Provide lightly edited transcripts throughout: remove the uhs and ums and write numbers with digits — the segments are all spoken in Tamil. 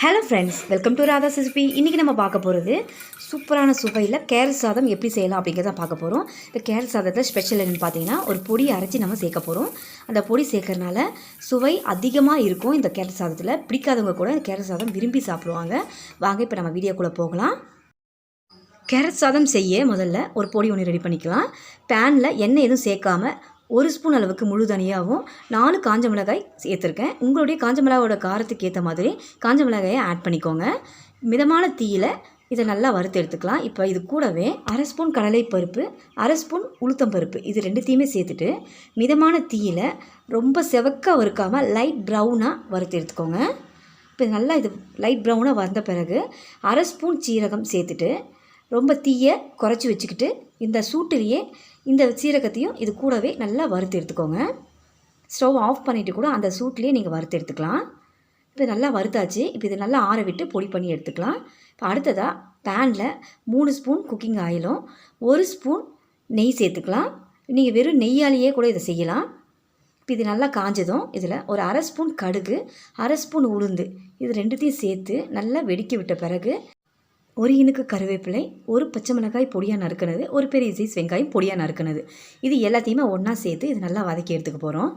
Hello friends, welcome to Radha recipe. இன்றைக்கி நம்ம பார்க்க போகிறது சூப்பரான சுவையில் கேரட் சாதம் எப்படி செய்யலாம் அப்படிங்கிறத பார்க்க போகிறோம். இந்த கேரட் சாதத்தில் ஸ்பெஷல் என்னென்னு பார்த்தீங்கன்னா, ஒரு பொடி அரைச்சி நம்ம சேர்க்க போகிறோம். அந்த பொடி சேர்க்கறனால சுவை அதிகமாக இருக்கும். இந்த கேரட் சாதத்தில் பிடிக்காதவங்க கூட இந்த கேரட் சாதம் விரும்பி சாப்பிடுவாங்க. வாங்க இப்போ நம்ம வீடியோக்குள்ளே போகலாம். கேரட் சாதம் செய்ய முதல்ல ஒரு பொடி ஒன்று ரெடி பண்ணிக்கலாம். பேனில் எண்ணெய் எதுவும் சேர்க்காமல் 1 ஸ்பூன் அளவுக்கு முழு தனியாகவும் 4 காஞ்ச மிளகாய் சேர்த்துருக்கேன். உங்களுடைய காஞ்ச மிளகாயோட காரத்துக்கு ஏற்ற மாதிரி காஞ்ச மிளகாயை ஆட் பண்ணிக்கோங்க. மிதமான தீயில் இதை நல்லா வறுத்து எடுத்துக்கலாம். இப்போ இது கூடவே 1/2 ஸ்பூன் கடலைப்பருப்பு, 1/2 ஸ்பூன் உளுத்தம்பருப்பு இது ரெண்டுத்தையுமே சேர்த்துட்டு மிதமான தீயில் ரொம்ப செவக்க வறுக்காமல் லைட் ப்ரௌனாக வறுத்து எடுத்துக்கோங்க. இப்போ நல்லா இது லைட் ப்ரௌனாக வந்த பிறகு 1/2 ஸ்பூன் சீரகம் சேர்த்துட்டு ரொம்ப தீயை குறைச்சி வச்சுக்கிட்டு இந்த சூட்டிலேயே இந்த சீரகத்தையும் இது கூடவே நல்லா வறுத்து எடுத்துக்கோங்க. ஸ்டவ் ஆஃப் பண்ணிவிட்டு கூட அந்த சூட்லேயே நீங்கள் வறுத்து எடுத்துக்கலாம். இப்போ நல்லா வறுத்தாச்சு. இப்போ இது நல்லா ஆற விட்டு பொடி பண்ணி எடுத்துக்கலாம். இப்போ அடுத்ததாக பேனில் 3 ஸ்பூன் குக்கிங் ஆயிலும் 1 ஸ்பூன் நெய் சேர்த்துக்கலாம். நீங்கள் வெறும் நெய்யாலேயே கூட இதை செய்யலாம். இப்போ இது நல்லா காஞ்சதும் இதில் ஒரு 1/2 ஸ்பூன் கடுகு, 1/2 ஸ்பூன் உளுந்து இது ரெண்டுத்தையும் சேர்த்து நல்லா வெடிக்க விட்ட பிறகு ஒரு இனுக்கு கருவேப்பிலை, ஒரு பச்சை மிளகாய் பொடியாக நறுக்கினது, ஒரு பெரிய சைஸ் வெங்காயம் பொடியாக நறுக்கினது இது எல்லாத்தையுமே ஒன்றா சேர்த்து இது நல்லா வதக்கி எடுத்துக்க போகிறோம்.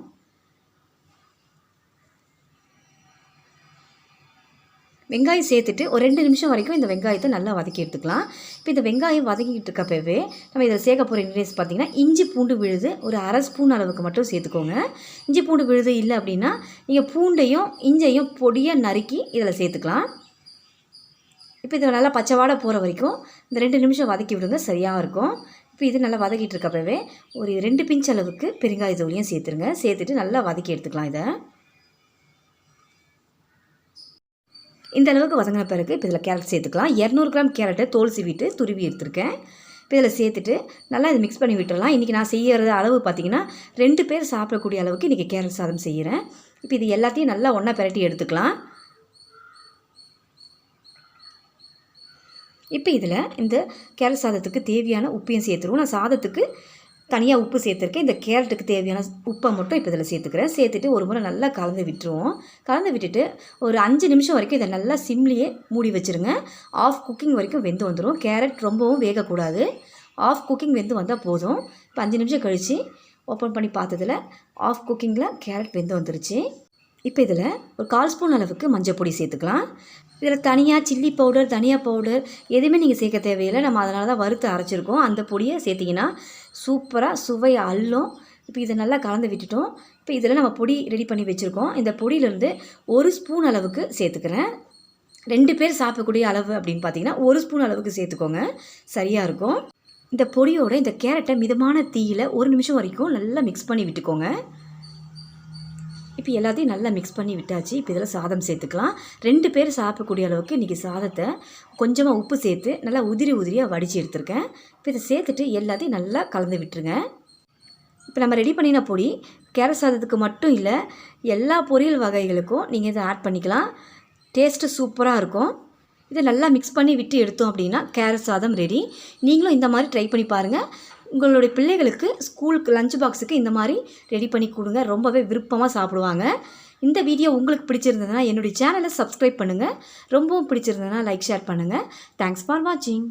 வெங்காயம் சேர்த்துட்டு ஒரு 2 நிமிஷம் வரைக்கும் இந்த வெங்காயத்தை நல்லா வதக்கி எடுத்துக்கலாம். இப்போ இந்த வெங்காயம் வதக்கிட்டு இருக்கப்பவே நம்ம இதில் சேர்க்க போகிற இன்க்ரீடியன்ஸ் பார்த்திங்கன்னா, இஞ்சி பூண்டு விழுது ஒரு 1/2 ஸ்பூன் அளவுக்கு மட்டும் சேர்த்துக்கோங்க. இஞ்சி பூண்டு விழுது இல்லை அப்படின்னா நீங்கள் பூண்டையும் இஞ்சையும் பொடியாக நறுக்கி இதில் சேர்த்துக்கலாம். இப்போ இது நல்லா பச்சை வாடை போகிற வரைக்கும் இந்த 2 நிமிஷம் வதக்கி விடுங்க, சரியாக இருக்கும். இப்போ இது நல்லா வதக்கிட்டு இருக்கப்பவே ஒரு 2 பிஞ்ச் அளவுக்கு பெருங்காய தூளியும் சேர்த்துருங்க. சேர்த்துட்டு நல்லா வதக்கி எடுத்துக்கலாம். இதை இந்த அளவுக்கு வதங்கின பிறகு இப்போ இதில் கேரட் சேர்த்துக்கலாம். 200 கிராம் கேரட்டை தோல் சீவிட்டு துருவி எடுத்துருக்கேன். இப்போ இதில் சேர்த்துட்டு நல்லா இதை மிக்ஸ் பண்ணி விட்டுடலாம். இன்றைக்கி நான் செய்கிற அளவு பார்த்திங்கன்னா 2 பேர் சாப்பிடக்கூடிய அளவுக்கு இன்றைக்கி கேரட் சாதம் செய்கிறேன். இப்போ இது எல்லாத்தையும் நல்லா ஒன்றா பிரட்டி எடுத்துக்கலாம். இப்போ இதில் இந்த கேரட் சாதத்துக்கு தேவையான உப்பையும் சேர்த்துருவோம். நான் சாதத்துக்கு தனியாக உப்பு சேர்த்துருக்கேன். இந்த கேரட்டுக்கு தேவையான உப்பை மட்டும் இப்போ இதில் சேர்த்துக்கிறேன். சேர்த்துட்டு ஒரு முறை நல்லா கலந்து விட்டுருவோம். கலந்து விட்டுட்டு ஒரு 5 நிமிஷம் வரைக்கும் இதை நல்லா சிம்லேயே மூடி வச்சுருங்க. ஆஃப் குக்கிங் வரைக்கும் வெந்து வந்துடும். கேரட் ரொம்பவும் வேகக்கூடாது. ஆஃப் குக்கிங் வெந்து வந்தால் போதும். இப்போ 5 நிமிஷம் கழித்து ஓப்பன் பண்ணி பார்த்ததில் ஆஃப் குக்கிங்கில் கேரட் வெந்து வந்துருச்சு. இப்போ இதில் ஒரு 1/4 ஸ்பூன் அளவுக்கு மஞ்சள் பொடி சேர்த்துக்கலாம். இதில் தனியாக சில்லி பவுடர், தனியா பவுடர் எதுவுமே நீங்கள் சேர்க்க தேவையில்லை. நம்ம அதனால தான் வறுத்து அரைச்சிருக்கோம். அந்த பொடியை சேர்த்திங்கன்னா சூப்பராக சுவை அள்ளும். இப்போ இதை நல்லா கலந்து விட்டுட்டோம். இப்போ இதில் நம்ம பொடி ரெடி பண்ணி வச்சுருக்கோம். இந்த பொடியிலேருந்து 1 ஸ்பூன் அளவுக்கு சேர்த்துக்கிறேன். 2 பேர் சாப்பிடக்கூடிய அளவு அப்படின்னு பார்த்தீங்கன்னா 1 ஸ்பூன் அளவுக்கு சேர்த்துக்கோங்க, சரியாக இருக்கும். இந்த பொடியோட இந்த கேரட்டை மிதமான தீயில் 1 நிமிஷம் வரைக்கும் நல்லா மிக்ஸ் பண்ணி விட்டுக்கோங்க. இப்போ எல்லாத்தையும் நல்லா மிக்ஸ் பண்ணி விட்டாச்சு. இப்போ இதில் சாதம் சேர்த்துக்கலாம். 2 பேர் சாப்பிடக்கூடிய அளவுக்கு இன்றைக்கி சாதத்தை கொஞ்சமாக உப்பு சேர்த்து நல்லா உதிரியாக வடித்து எடுத்துருக்கேன். இப்போ இதை சேர்த்துட்டு எல்லாத்தையும் நல்லா கலந்து விட்டுருங்க. இப்போ நம்ம ரெடி பண்ணின பொடி கேரட் சாதத்துக்கு மட்டும் இல்லை, எல்லா பொரியல் வகைகளுக்கும் நீங்கள் இதை ஆட் பண்ணிக்கலாம். டேஸ்ட்டு சூப்பராக இருக்கும். இதை நல்லா மிக்ஸ் பண்ணி விட்டு எடுத்தோம் அப்படின்னா கேரட் சாதம் ரெடி. நீங்களும் இந்த மாதிரி ட்ரை பண்ணி பாருங்கள். உங்களுடைய பிள்ளைகளுக்கு ஸ்கூலுக்கு லஞ்ச் பாக்ஸுக்கு இந்த மாதிரி ரெடி பண்ணி கொடுங்க. ரொம்பவே விருப்பமாக சாப்பிடுவாங்க. இந்த வீடியோ உங்களுக்கு பிடிச்சிருந்ததுன்னா என்னுடைய சேனலை சப்ஸ்கிரைப் பண்ணுங்கள். ரொம்பவும் பிடிச்சிருந்ததுன்னா லைக், ஷேர் பண்ணுங்கள். தேங்க்ஸ் ஃபார் வாட்சிங்.